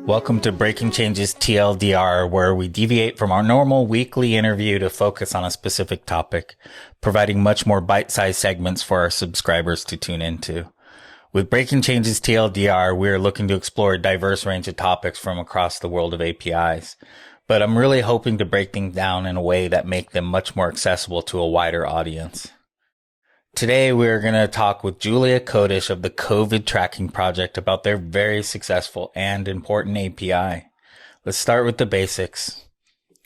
Welcome to Breaking Changes TLDR, where we deviate from our normal weekly interview to focus on a specific topic, providing much more bite-sized segments for our subscribers to tune into. With Breaking Changes TLDR, we are looking to explore a diverse range of topics from across the world of APIs, but I'm really hoping to break things down in a way that make them much more accessible to a wider audience. Today, we're going to talk with Julia Kodysh of the COVID Tracking Project about their very successful and important API. Let's start with the basics.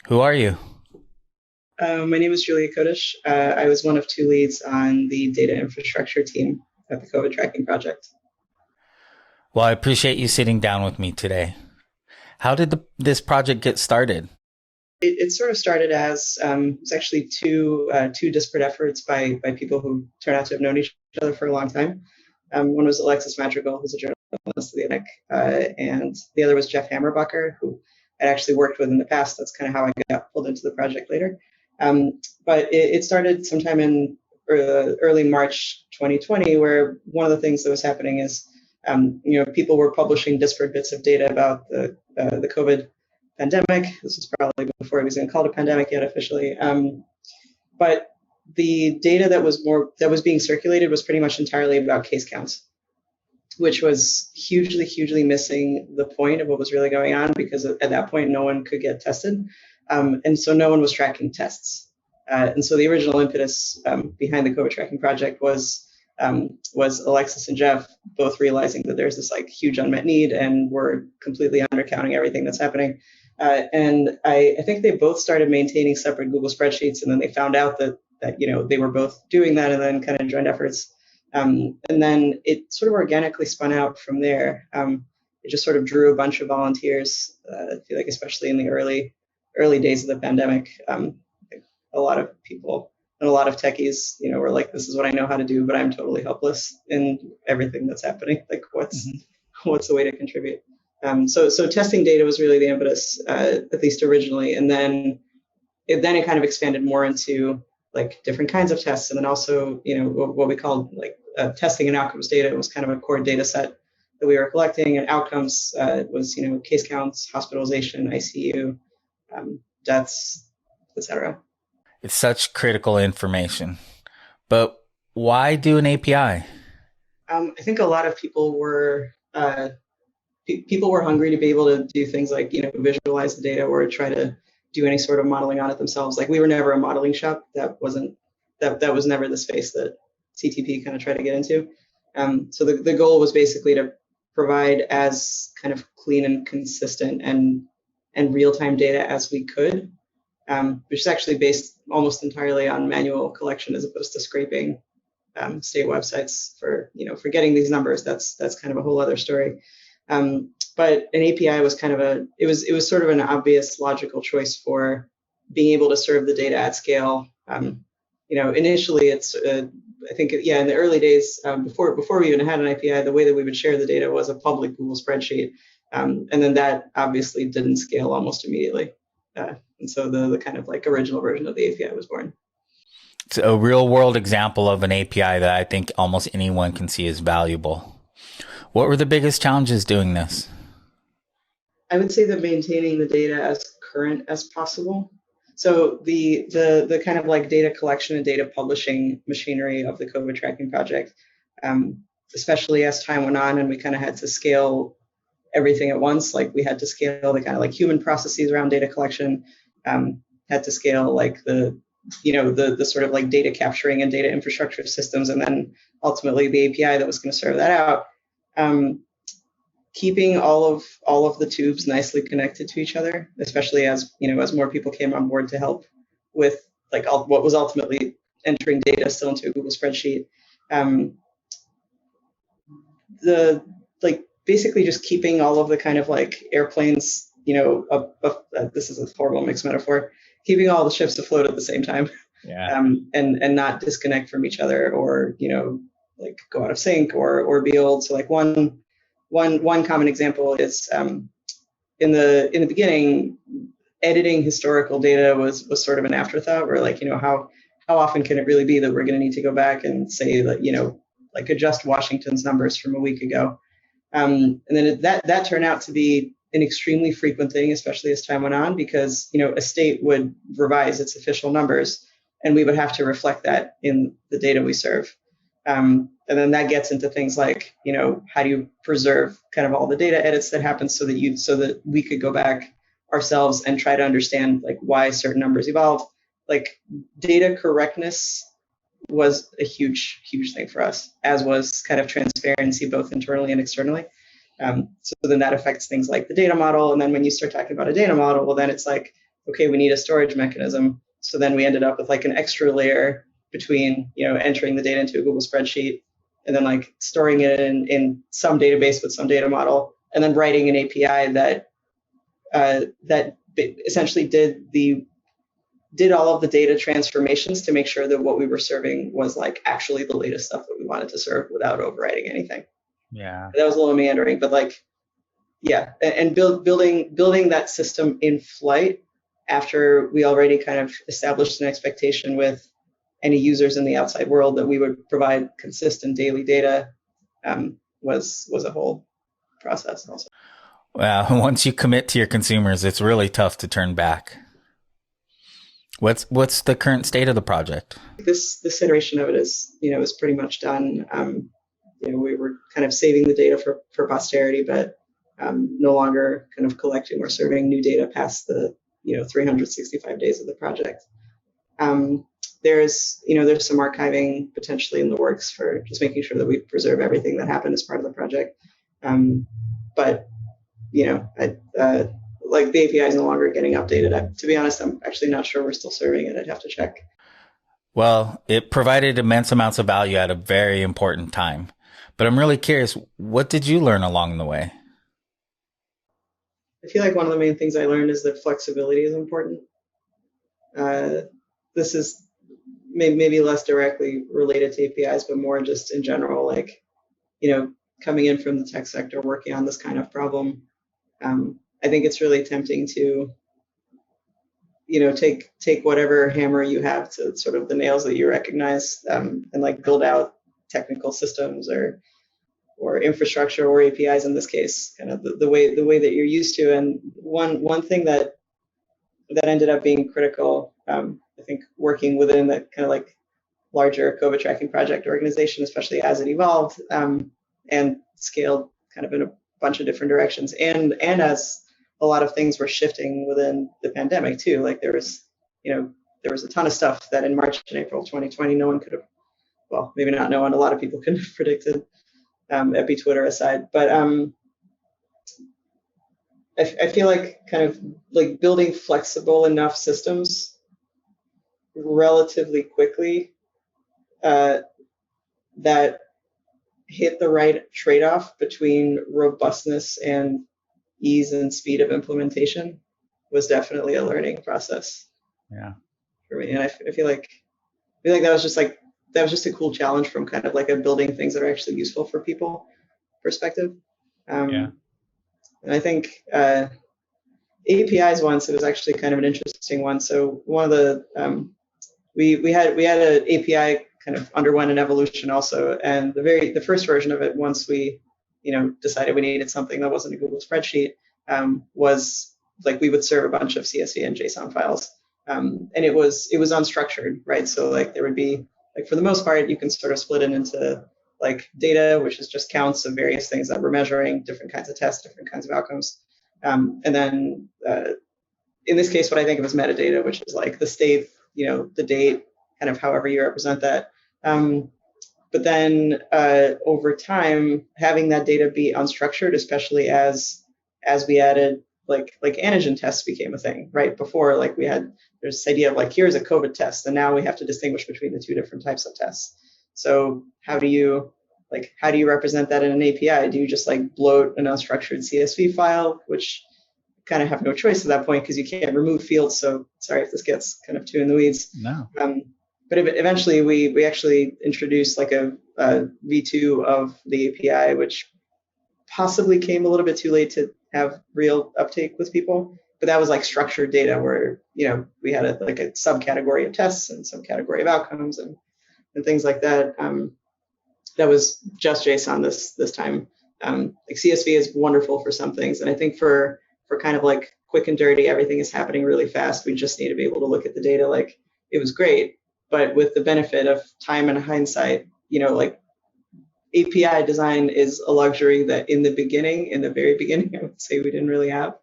Who are you? My name is Julia Kodysh. I was one of two leads on the data infrastructure team at the COVID Tracking Project. Well, I appreciate you sitting down with me today. How did this project get started? It sort of started as it's actually two disparate efforts by people who turned out to have known each other for a long time. One was Alexis Madrigal, who's a journalist at the Atlantic, and the other was Jeff Hammerbucker, who I'd actually worked with in the past. That's kind of how I got pulled into the project later. But it started sometime in early March 2020, where one of the things that was happening is, people were publishing disparate bits of data about the COVID pandemic. This was probably before it was even called a pandemic yet officially. But the data that was being circulated was pretty much entirely about case counts, which was hugely missing the point of what was really going on, because at that point no one could get tested, and so no one was tracking tests. And so the original impetus behind the COVID Tracking Project was Alexis and Jeff both realizing that there's this huge unmet need, and we're completely undercounting everything that's happening. And I think they both started maintaining separate Google spreadsheets, and then they found out that they were both doing that, and then kind of joined efforts. And then it sort of organically spun out from there. It just sort of drew a bunch of volunteers. I feel like especially in the early days of the pandemic, a lot of people and a lot of techies, were like, this is what I know how to do, but I'm totally helpless in everything that's happening. Like, what's the way to contribute? So testing data was really the impetus, at least originally, and then it kind of expanded more into different kinds of tests, and then also what we called testing and outcomes data. It was kind of a core data set that we were collecting, and outcomes was case counts, hospitalization, ICU, deaths, etc. It's such critical information, but why do an API? I think a lot of people were hungry to be able to do things like visualize the data or try to do any sort of modeling on it themselves. Like, we were never a modeling shop. That was never the space that CTP kind of tried to get into. So the goal was basically to provide as kind of clean and consistent and real-time data as we could, which is actually based almost entirely on manual collection as opposed to scraping state websites for getting these numbers. That's kind of a whole other story. But an API was kind of it was sort of an obvious logical choice for being able to serve the data at scale. Initially it's I think in the early days, before we even had an API, the way that we would share the data was a public Google spreadsheet, and then that obviously didn't scale almost immediately, and so the kind of original version of the API was born. It's a real world example of an API that I think almost anyone can see as valuable. What were the biggest challenges doing this? I would say that maintaining the data as current as possible. So the kind of data collection and data publishing machinery of the COVID Tracking Project, especially as time went on and we kind of had to scale everything at once. We had to scale the kind of human processes around data collection, had to scale the sort of data capturing and data infrastructure systems, and then ultimately the API that was going to serve that out. Keeping all of the tubes nicely connected to each other, especially as more people came on board to help with what was ultimately entering data still into a Google spreadsheet. Basically just keeping all of the kind of airplanes, this is a horrible mixed metaphor, keeping all the ships afloat at the same time. Yeah. And not disconnect from each other or go out of sync or be old. So one common example is in the beginning, editing historical data was sort of an afterthought, where how how often can it really be that we're going to need to go back and say that, like adjust Washington's numbers from a week ago? And then that turned out to be an extremely frequent thing, especially as time went on, because a state would revise its official numbers, and we would have to reflect that in the data we serve. And then that gets into things like, how do you preserve kind of all the data edits that happen so that we could go back ourselves and try to understand like why certain numbers evolve. Like data correctness was a huge, huge thing for us, as was kind of transparency, both internally and externally. So then that affects things like the data model. And then when you start talking about a data model, well, then it's like, okay, we need a storage mechanism. So then we ended up with like an extra layer between, entering the data into a Google spreadsheet and then like storing it in some database with some data model, and then writing an API that essentially did all of the data transformations to make sure that what we were serving was like actually the latest stuff that we wanted to serve without overwriting anything. Yeah. That was a little meandering, but like, yeah. And building that system in flight after we already kind of established an expectation with any users in the outside world that we would provide consistent daily data, was a whole process also. Well, once you commit to your consumers, it's really tough to turn back. What's the current state of the project? This iteration of it is pretty much done. We were kind of saving the data for posterity, but no longer kind of collecting or serving new data past the 365 days of the project. There's some archiving potentially in the works for just making sure that we preserve everything that happened as part of the project. But like the API is no longer getting updated. To be honest, I'm actually not sure we're still serving it. I'd have to check. Well, it provided immense amounts of value at a very important time. But I'm really curious, what did you learn along the way? I feel like one of the main things I learned is that flexibility is important. This is maybe less directly related to APIs, but more just in general, like, coming in from the tech sector, working on this kind of problem. I think it's really tempting to, take whatever hammer you have to sort of the nails that you recognize, and like build out technical systems or infrastructure or APIs in this case, kind of the way that you're used to. And one thing that ended up being critical, I think, working within that kind of like larger COVID tracking project organization, especially as it evolved and scaled kind of in a bunch of different directions, and as a lot of things were shifting within the pandemic too. Like there was a ton of stuff that in March and April 2020 no one could have, well, maybe not no one, a lot of people couldn't have predicted, epi Twitter aside. But I feel like kind of like building flexible enough systems relatively quickly that hit the right trade-off between robustness and ease and speed of implementation was definitely a learning process. Yeah. For me, and I feel like that was just a cool challenge from kind of like a building things that are actually useful for people perspective. And I think APIs once, it was actually kind of an interesting one. So one of the we had an API kind of underwent an evolution also, and the first version of it, once we decided we needed something that wasn't a Google spreadsheet, was like we would serve a bunch of CSV and JSON files, and it was unstructured, right? So like there would be, like, for the most part, you can sort of split it into like data, which is just counts of various things that we're measuring, different kinds of tests, different kinds of outcomes, and then in this case, what I think of as metadata, which is like the state, the date, kind of however you represent that. But then over time, having that data be unstructured, especially as we added like antigen tests became a thing, right? Before, like there's this idea of like, here's a COVID test, and now we have to distinguish between the two different types of tests. So how do you represent that in an API? Do you just like bloat an unstructured CSV file, which kind of have no choice at that point because you can't remove fields. So sorry if this gets kind of too in the weeds. No. But eventually we actually introduced like a V2 of the API, which possibly came a little bit too late to have real uptake with people. but that was like structured data where, we had like a subcategory of tests and some category of outcomes and things like that. That was just JSON this time. Like CSV is wonderful for some things. And I think for kind of like quick and dirty, everything is happening really fast. We just need to be able to look at the data like it was great, but with the benefit of time and hindsight, like API design is a luxury that in the very beginning, I would say we didn't really have.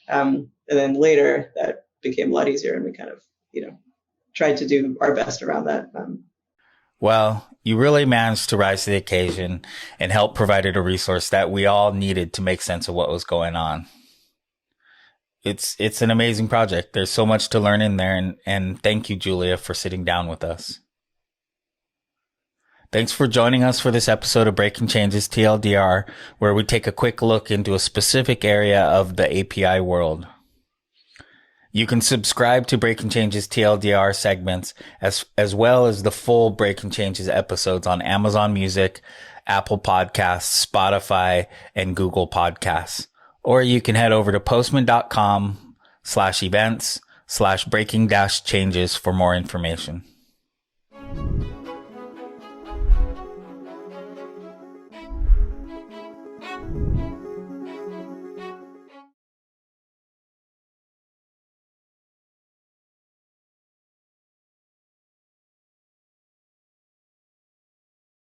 And then later that became a lot easier and we kind of, tried to do our best around that. Well, you really managed to rise to the occasion and help provided a resource that we all needed to make sense of what was going on. It's an amazing project. There's so much to learn in there. And thank you, Julia, for sitting down with us. Thanks for joining us for this episode of Breaking Changes TLDR, where we take a quick look into a specific area of the API world. You can subscribe to Breaking Changes TLDR segments as well as the full Breaking Changes episodes on Amazon Music, Apple Podcasts, Spotify, and Google Podcasts. Or you can head over to postman.com/events/breaking-changes for more information.